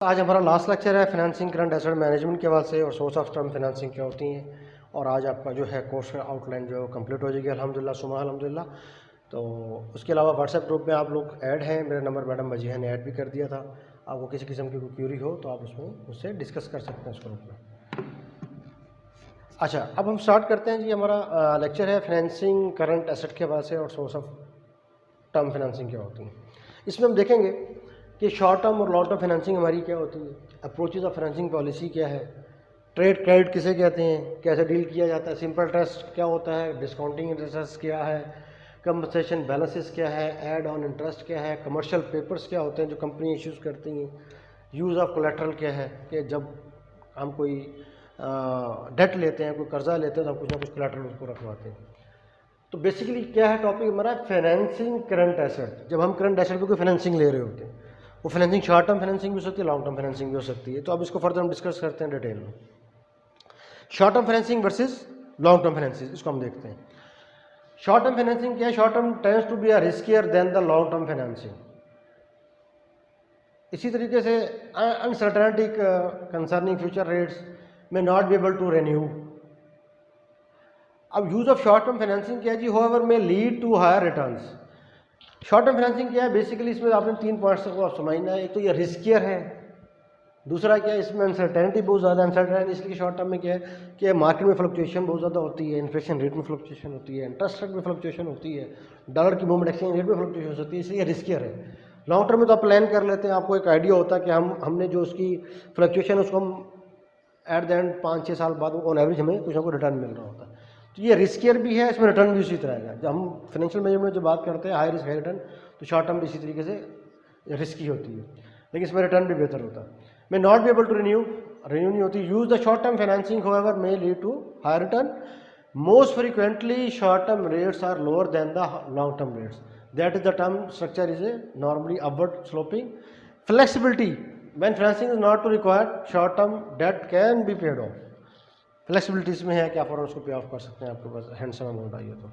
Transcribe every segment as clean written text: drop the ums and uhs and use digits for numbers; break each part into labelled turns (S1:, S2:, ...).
S1: आज हमारा last lecture है फाइनेंसिंग करंट एसेट मैनेजमेंट के हवाले से और सोर्स ऑफ टर्म फाइनेंसिंग क्या होती हैं। और आज आपका जो है कोर्स का आउटलाइन जो कंप्लीट हो जाएगी अल्हम्दुलिल्लाह सुबह अल्हम्दुलिल्लाह। तो उसके अलावा व्हाट्सएप ग्रुप में आप लोग ऐड हैं, मेरा नंबर मैडम मजीहा ने ऐड भी कर दिया था। आपको किसी किस्म की कोई क्यूरी हो तो आप उसमें मुझसे डिस्कस कर सकते हैं उस ग्रुप में। अच्छा, अब हम स्टार्ट करते हैं जी। हमारा लेक्चर है फाइनेंसिंग करंट एसेट के हवाले से और सोर्स ऑफ टर्म फाइनेंसिंग क्या होती है। इसमें हम देखेंगे कि शॉर्ट टर्म और लॉन्ग टर्म फाइनेंसिंग हमारी क्या होती है, अप्रोचेज ऑफ फाइनेंसिंग पॉलिसी क्या है, ट्रेड क्रेडिट किसे कहते हैं, कैसे डील किया जाता है, सिंपल इंटरेस्ट क्या होता है, डिस्काउंटिंग इंटरेस्ट क्या है, कंपनसेशन बैलेंसेस क्या है, ऐड ऑन इंटरेस्ट क्या है, कमर्शियल पेपर्स क्या होते हैं जो कंपनी इश्यूज करती हैं, यूज़ ऑफ कोलेट्रल क्या है कि जब हम कोई डेट लेते हैं, कोई कर्जा लेते हैं तो हम कुछ ना कुछ कोलेट्रल उसको रखवाते हैं। तो बेसिकली क्या है टॉपिक हमारा, फाइनेंसिंग करंट एसेट। जब हम करंट एसेट पे कोई फाइनेंसिंग ले रहे होते हैं, वो फाइनेंसिंग शॉर्ट टर्म फाइनेंसिंग भी हो सकती है, लॉन्ग टर्म फाइनेंसिंग भी हो सकती है। तो अब इसको फर्दर हम डिस्कस करते हैं डिटेल में। Short term financing versus long term financing, इसको हम देखते हैं। शॉर्ट टर्म फाइनेंसिंग क्या है? Short term tends to be riskier than the long term financing. इसी तरीके से uncertainty concerning future rates may not be able to renew. अब use of short term financing क्या है जी? However may lead to higher returns. Short term financing क्या है? Basically इसमें आपने 3 पॉइंट्स को आप समझना है। एक तो ये रिस्कियर है, दूसरा क्या है, इसमें अनसर्टेनिटी बहुत ज़्यादा। अनसर्टेनिटी इसलिए शॉर्ट टर्म में क्या है कि मार्केट में फ्लक्चुएशन बहुत ज़्यादा होती है, इन्फ्लेशन रेट में फ्लक्चुएशन होती है, इंटरेस्ट रेट में फ्लक्चुएशन होती है, डॉलर की मूवमेंट एक्सचेंज रेट में फ्लक्चुएशन होती है, इसलिए रिस्कियर है। लॉन्ग टर्म में तो आप प्लान कर लेते हैं, आपको एक आइडिया होता है कि हमने जो उसकी फ्लक्चुएशन उसको हम एट द एंड 5-6 साल बाद ऑन एवरेज हमें कुछ ना कुछ रिटर्न मिल रहा होता है। तो ये रिस्कियर भी है, इसमें रिटर्न भी उसी तरह है। जब हम फाइनेंशियल मैनेजमेंट जो बात करते हैं हाई रिस्क हाई रिटर्न, तो शॉर्ट टर्म भी इसी तरीके से रिस्की होती है, लेकिन इसमें रिटर्न भी बेहतर होता है। may not be able to renew नहीं होती। use the short term financing however may lead to high return। most frequently short term rates are lower than the long term rates, that is the term structure is a normally upward sloping। flexibility, when financing is not required short term debt can be paid off। Flexibility इसमें है कि आप और उसको पे of कर सकते हैं, आपके पास हैंडसम अमाउंट आई है तो।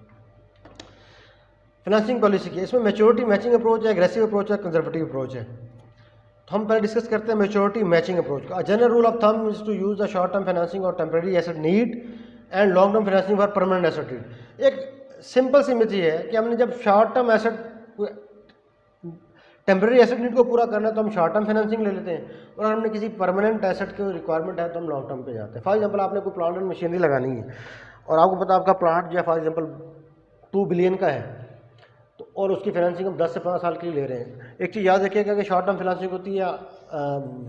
S1: फाइनेंसिंग पॉलिसी की इसमें मैच्योरिटी मैचिंग अप्रोच है, एग्रेसिव अप्रोच है, कंजर्वेटिव अप्रोच है। तो हम पहले डिस्कस करते हैं मैच्योरिटी मैचिंग अप्रोच का। General rule of thumb is to use the short term financing और temporary asset need and long term financing for permanent asset need. एक सिंपल सी मिथ है कि हमने जब short term asset temporary asset need को पूरा करना है तो हम शॉर्ट टर्म फाइनेंसिंग ले लेते हैं, और अगर हमने किसी परमानेंट एसेट की रिक्वायरमेंट है तो हम लॉन्ग टर्म पे जाते हैं। फॉर एग्जाम्पल आपने कोई प्लांट एंड मशीनरी लगानी है और आपको पता आपका प्लांट जो है फॉर एग्जाम्पल 2 बिलियन का है, तो और उसकी फाइनेंसिंग हम 10 से 15 साल के लिए ले रहे हैं। एक चीज़ याद रखिएगा कि शॉर्ट टर्म फाइनेंसिंग होती है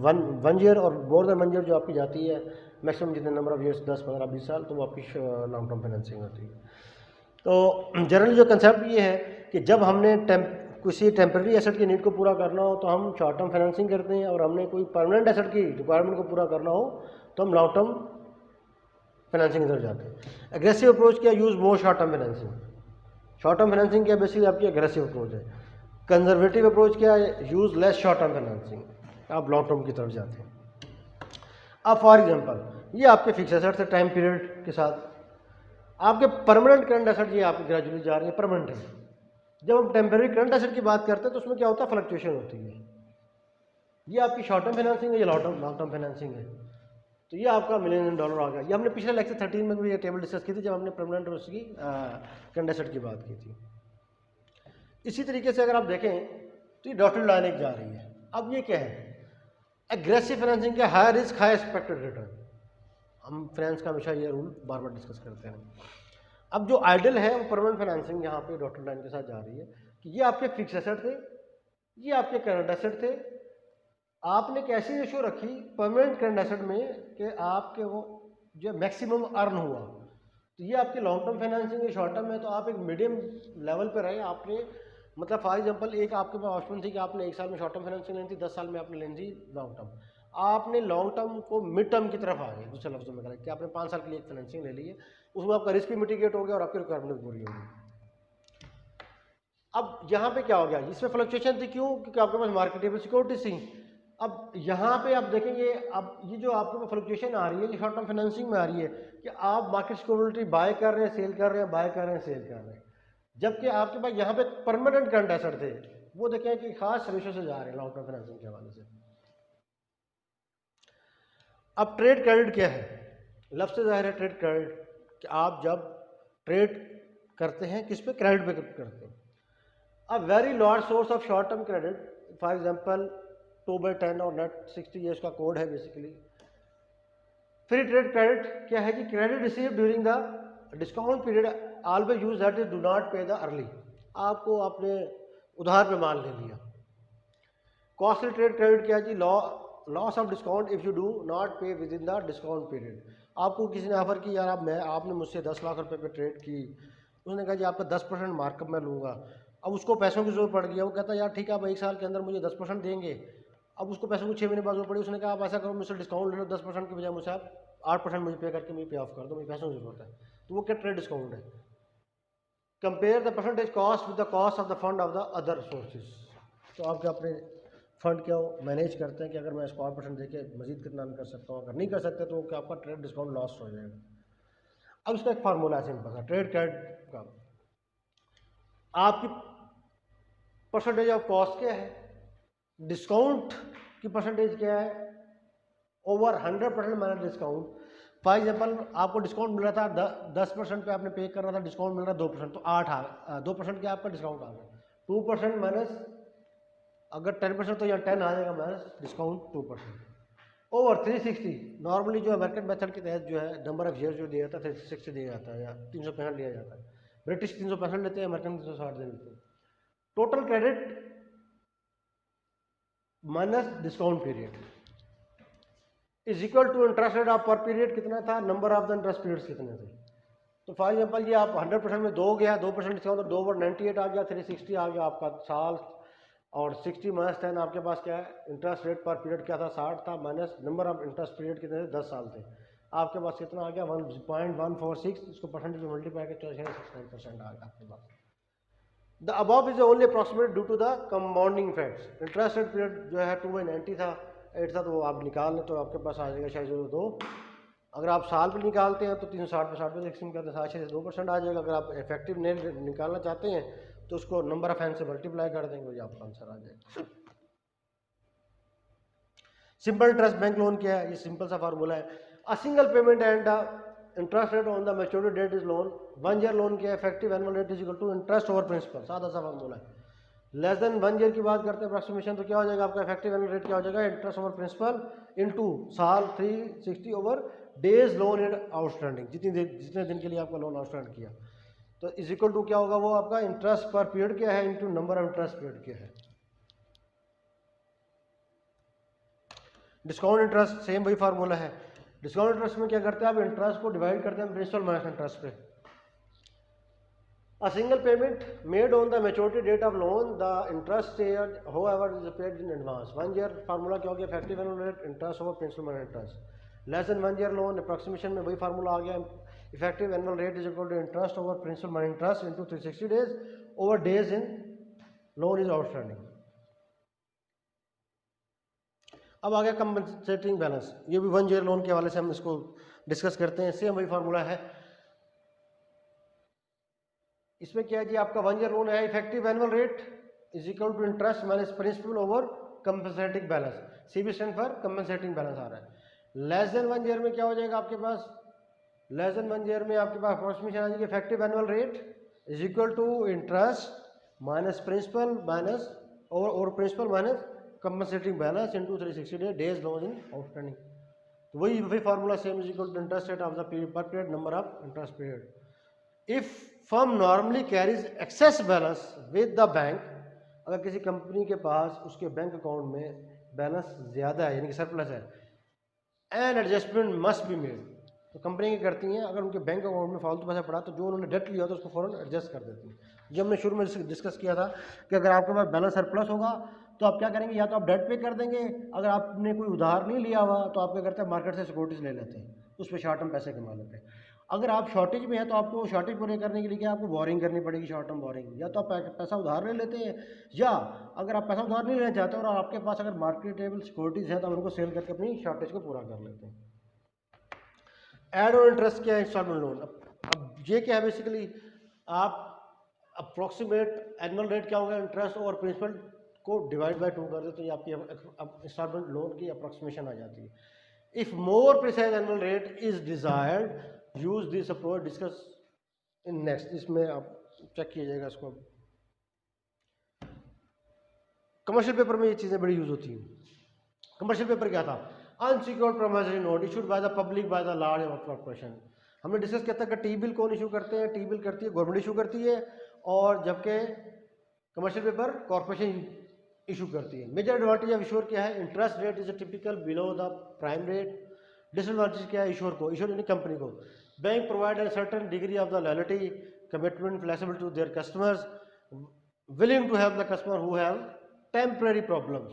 S1: वन ईयर और मोर देन 1 ईयर जो आपकी जाती है, मैक्सिमम जितने नंबर ऑफ ईयर्स 10, 15, 20 साल, तो वो आपकी लॉन्ग टर्म फाइनेंसिंग होती है। तो जनरली जो कंसेप्ट ये है कि जब हमने किसी टेम्परेरी एसेट की नीड को पूरा करना हो तो हम शॉर्ट टर्म फाइनेंसिंग करते हैं, और हमने कोई परमानेंट एसेट की रिक्वायरमेंट को पूरा करना हो तो हम लॉन्ग टर्म फाइनेंसिंग की तरफ जाते हैं। एग्रेसिव अप्रोच क्या? यूज़ मोर short term financing. Short term financing क्या बेसिकली आपकी एग्रेसिव अप्रोच है। कंजर्वेटिव अप्रोच क्या है? Use less short term financing, आप लॉन्ग टर्म की तरफ जाते हैं। अब फॉर एग्जांपल ये आपके फिक्स एसेट्स है टाइम पीरियड के साथ, आपके परमानेंट करंट एसेट ये आपकी ग्रेजुअली जा रही है परमानेंट है। जब हम टेम्परेरी करंट एसेट की बात करते हैं तो उसमें क्या होता है, फ्लक्चुएशन होती है। ये आपकी शॉर्ट टर्म फाइनेंसिंग है, ये लॉन्ग टर्म फाइनेंसिंग है। तो ये आपका $1 मिलियन आ गया। ये हमने पिछले लेक्चर 13 में भी ये टेबल डिस्कस की थी जब हमने परमानेंट और उसकी करंट एसेट की बात की थी। इसी तरीके से अगर आप देखें तो ये डॉटेड लाइन एक जा रही है। अब ये क्या है? एग्रेसिव फाइनेंसिंग क्या? High risk high expected return. हम फाइनेंस का हमेशा ये रूल बार बार डिस्कस करते हैं। अब जो आइडल है वो परमानेंट फाइनेंसिंग यहाँ पे डॉटेड लाइन के साथ जा रही है कि ये आपके फिक्स एसेट थे, ये आपके करंट एसेट थे। आपने कैसी रेशो रखी परमानेंट करंट एसेट में कि आपके वो जो मैक्सिमम अर्न हुआ, तो ये आपकी लॉन्ग टर्म फाइनेंसिंग है। शॉर्ट टर्म में तो आप एक मीडियम लेवल पे रहे। आपने मतलब फॉर एग्जांपल एक आपके पास ऑप्शन थी कि आपने 1 साल में शॉर्ट टर्म फाइनेंसिंग लेनी थी, 10 साल में आपने लेनी थी लॉन्ग टर्म। आपने लॉन्ग टर्म को मिड टर्म की तरफ आ गए, दूसरे लफ्जों में करें कि आपने 5 साल के लिए एक फाइनेंसिंग ले ली है, उसमें आपका रिस्क भी मिटिगेट हो गया और आपकी रिक्वायरमेंट भी पूरी होगी। अब यहाँ पे क्या हो गया? इसमें फ्लक्चुएशन थी, क्यों? क्योंकि आपके पास मार्केटेबल सिक्योरिटीज थी। अब यहाँ पे आप देखेंगे, अब ये जो आपके पास फ्लक्चुएशन आ रही है ये शॉर्ट टर्म फाइनेंसिंग में आ रही है कि आप मार्केट सिक्योरिटी बाय कर रहे हैं, सेल कर रहे हैं, बाय कर रहे हैं, सेल कर रहे हैं, जबकि आपके पास यहाँ पे परमानेंट करंट एसेट थे, वो देखें कि खास रेशो से जा रहे हैं लॉन्ग टर्म फाइनेंसिंग के हवाले से। अब ट्रेड क्रेडिट क्या है? लफ्ज़ से ज़ाहिर है ट्रेड क्रेडिट कि आप जब ट्रेड करते हैं किस पे? क्रेडिट पे करते हैं। अब very large source of short term credit, for example 2/10 और नेट 60 ये इसका कोड है बेसिकली। फ्री ट्रेड क्रेडिट क्या है कि credit receive during the discount period always use that is do not पे द अर्ली। आपको आपने उधार पे माल ले लिया। कॉस्टली ट्रेड क्रेडिट क्या है जी? Loss of discount if you do not pay within the discount period. आपको किसी ने ऑफर की, यार आपने मुझसे 10 लाख रुपए पे ट्रेड की, उसने कहा जी आपका 10% मार्कअप मैं लूँगा। अब उसको पैसों की जरूरत पड़ गई, वो कहता है यार ठीक है आप 1 साल के अंदर मुझे 10% देंगे। अब उसको पैसों की 6 महीने बाद जरूरत पड़ी, उसने कहा आप ऐसा करो मुझसे डिस्काउंट ले लो 10% के बजाय मुझसे आप 8% मुझे पे करके मुझे पे ऑफ कर दो, मुझे पैसों की जरूरत है। तो वो क्या ट्रेड डिस्काउंट है? Compare the percentage cost with the cost of the fund of the other sources. तो आपके अपने फंड क्या मैनेज करते हैं कि अगर मैं इसको 8% देके मजीद कितना कर सकता हूँ, अगर नहीं कर सकते तो क्या आपका ट्रेड डिस्काउंट लॉस हो जाएगा। अब इसका एक फार्मूला है सिंपल सा ट्रेड क्रेडिट का। आपकी परसेंटेज ऑफ कॉस्ट क्या है, डिस्काउंट की परसेंटेज क्या है, over 100% minus discount. For example आपको डिस्काउंट मिल रहा था 10% पे आपने पे कर रहा था, डिस्काउंट मिल रहा है 2%, तो 2% क्या आपका डिस्काउंट आ गया। 2% माइनस अगर 10% तो यहाँ 10 आ जाएगा माइनस डिस्काउंट 2%। ओवर 360 नॉर्मली जो अमेरिकन मेथड के तहत जो है नंबर ऑफ ईयर्स जो दिया जाता है 360 दिया जाता है या 365 लिया जाता है। ब्रिटिश 365 लेते हैं, अमेरिकन 360 दिन लेते हैं। Total credit minus discount period is equal to interest rate of per period कितना था, number of the interest periods कितने थे। तो फॉर एग्जाम्पल ये आप 100% में 2 गया, 2% डिस्काउंट, तो 2 ओवर 98 आ गया, 360 आ गया आपका साल। और 60 माइनस 10 आपके पास क्या है, इंटरेस्ट रेट पर पीरियड क्या था 60 था, minus number of interest period कितने थे 10 साल थे। आपके पास कितना आ गया 1.146, इसको परसेंटेज में मल्टीप्लाई करके 69% आ गया आपके पास। The above is only approximate due to the compounding effects. Interest rate period जो है 2/90 था, 8 था, तो वो आप निकाल लें तो आपके पास आ जाएगा शायद 2। अगर आप साल पे निकालते हैं तो 360 पे 60 पे सिक्सटीन करते हैं 7 से 2% आ जाएगा। अगर आप इफेक्टिव नेट निकालना चाहते हैं तो उसको नंबर ऑफ एन से मल्टीप्लाई कर देंगे, वही आपका आंसर आ जाएगा। सिंपल इंटरेस्ट बैंक लोन क्या है, ये सिंपल सा फार्मूला है। A single payment and interest rate on the maturity date is loan. 1 year loan क्या है, effective annual rate is equal to interest over principal, सादा सा फार्मूला है। लेस देन 1 ईयर की बात करते हैं अप्रॉक्सीमेशन, तो क्या हो जाएगा आपका इफेक्टिव एनुअल रेट क्या हो जाएगा, इंटरेस्ट ओवर प्रिंसिपल इनटू साल 360 over days loan in outstanding, जितने दिन के लिए आपका लोन आउटस्टैंड किया, तो इज इक्वल टू क्या होगा वो आपका इंटरेस्ट पर पीरियड क्या है into number of interest period क्या है। डिस्काउंट इंटरेस्ट सेम वही फार्मूला है। डिस्काउंट इंटरेस्ट में क्या करते हैं आप, इंटरेस्ट को डिवाइड करते हैं प्रिंसिपल माइनस इंटरेस्ट पे। A single payment made on the maturity date of loan, the interest paid, however, is paid in advance. 1 year formula क्या हो गया, effective annual rate, interest over principal minus interest. Less than 1 year loan, approximation में वही formula आ गया, effective annual rate is equal to interest over principal minus interest into 360 days over days in loan is outstanding. अब आ गया compensating balance, ये भी 1 year loan के हवाले से हम इसको डिस्कस करते हैं। सेम वही फार्मूला है। इसमें क्या है जी, आपका 1 ईयर लोन है, effective annual rate is equal to interest minus principal over compensating balance, CB stand for compensating balance आ रहा है। लेस देन 1 ईयर में क्या हो जाएगा आपके पास, लेस देन 1 ईयर में आपके पास अप्रोक्सीमेशन आ जाएगी, effective annual rate is equal to interest minus principal minus और principal minus compensating balance into 360 days loan in outstanding. तो वही formula same is equal to interest rate of the period per period number of interest period. If firm normally carries excess balance with the bank, अगर किसी company के पास उसके bank account में balance ज़्यादा है यानी कि सरप्लस है, and adjustment must be made, तो कंपनी क्या करती हैं, अगर उनके बैंक अकाउंट में फालतू पैसा पड़ा तो जो उन्होंने डेट लिया तो उसको फ़ौरन एडजस्ट कर देती हैं। जो हमने शुरू में डिस्कस किया था कि अगर आपके पास बैलेंस सरप्लस होगा तो आप क्या करेंगे, या तो आप डेट पे कर देंगे, अगर आपने कोई उधार नहीं लिया हुआ तो आप क्या करते हैं मार्केट से सिक्योरिटीज ले लेते हैं, उस पर शॉर्ट टर्म पैसे कमा लेते हैं। अगर आप शॉर्टेज में हैं तो आपको शॉर्टेज पूरे करने के लिए क्या आपको बोरिंग करनी पड़ेगी, शॉर्ट टर्म बोरिंग, या तो आप पैसा उधार ले लेते हैं, या अगर आप पैसा उधार नहीं लेना चाहते और आपके पास अगर मार्केटेबल सिक्योरिटीज़ हैं तो आप उनको सेल करके अपनी शॉर्टेज को पूरा कर लेते हैं। एड ऑन इंटरेस्ट क्या है, इंस्टॉलमेंट लोन। अब ये क्या है, बेसिकली आप अप्रोक्सीमेट एनुअल रेट क्या होगा, इंटरेस्ट और प्रिंसिपल को डिवाइड बाय 2 कर दे तो ये आपकी अब इंस्टॉलमेंट लोन की अप्रोक्सीमेशन आ जाती है। If more precise annual rate is desired use this approach discuss in next. इसमें आप चेक कीजिएगा इसको। कमर्शियल पेपर में ये चीज़ें बड़ी यूज होती हैं। कमर्शियल पेपर क्या था? Unsecured promissory note issued by the public by the large corporation. हमने डिस्कस किया था कि टी बिल कौन इशू करते हैं? टी बिल करती है गवर्नमेंट इशू करती है, और जबकि कमर्शियल पेपर कॉर्पोरेशन इशू करती है। मेजर एडवांटेज ऑफ इशूर क्या है? Interest rate is typical below the prime rate. Disadvantage क्या है इशूर को? इशूर यानी कंपनी को। Bank provide a certain degree of the loyalty, commitment, flexibility to their customers, willing to help the customer who have temporary problems।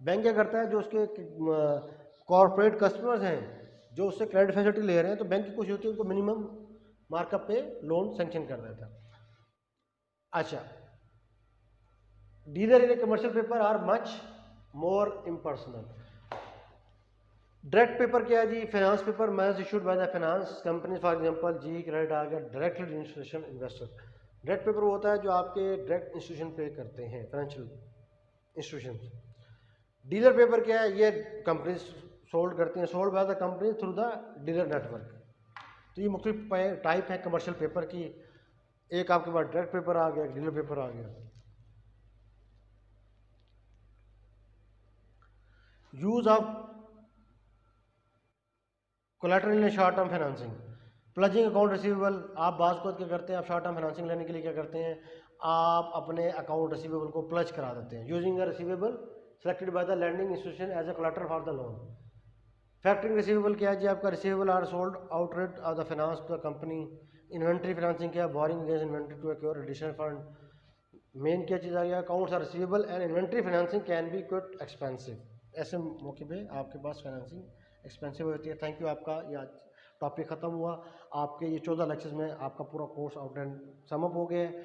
S1: Bank क्या करता है? जो उसके कॉर्पोरेट कस्टमर्स हैं जो उससे क्रेडिट फैसिलिटी ले रहे हैं, तो बैंक की कोशिश होती है उनको मिनिमम मार्कअप पे लोन सेंक्शन कर देता है। अच्छा, dealer in a commercial paper are much more impersonal. Direct paper क्या है जी? Finance paper may issued by the finance company, for example जी क्रेडिट आ गया, directly institution investor. Direct paper वो होता है जो आपके डायरेक्ट इंस्टीट्यूशन पे करते हैं, फाइनेंशियल इंस्टीट्यूशन। डीलर पेपर क्या है? ये कंपनी सोल्ड करती हैं, sold by the company through the dealer network. तो ये मुख्तलिफ टाइप है कमर्शियल पेपर की। एक आपके पास डायरेक्ट पेपर आ गया, डीलर पेपर आ गया। Use of collateral in short term financing. Pledging account receivable. आप बाज़ को क्या करते हैं? आप शॉर्ट टर्म फाइनेंसिंग लेने के लिए क्या करते हैं? आप अपने अकाउंट रिसीवेबल को प्लज करा देते हैं। Using a receivable selected by the lending institution as a collateral for the loan. Factoring receivable क्या है जी? आपका receivable are sold outright of the finance to the company. Inventory financing क्या है? Borrowing against inventory to acquire additional fund. Main क्या चीज़ आ गया? Accounts are receivable and inventory financing can be quite expensive. ऐसे मौके पे आपके पास फाइनेंसिंग एक्सपेंसिव होती है। थैंक यू, आपका ये आज टॉपिक ख़त्म हुआ। आपके ये 14 लेक्चर्स में आपका पूरा कोर्स आउटलाइन समअप हो गया है।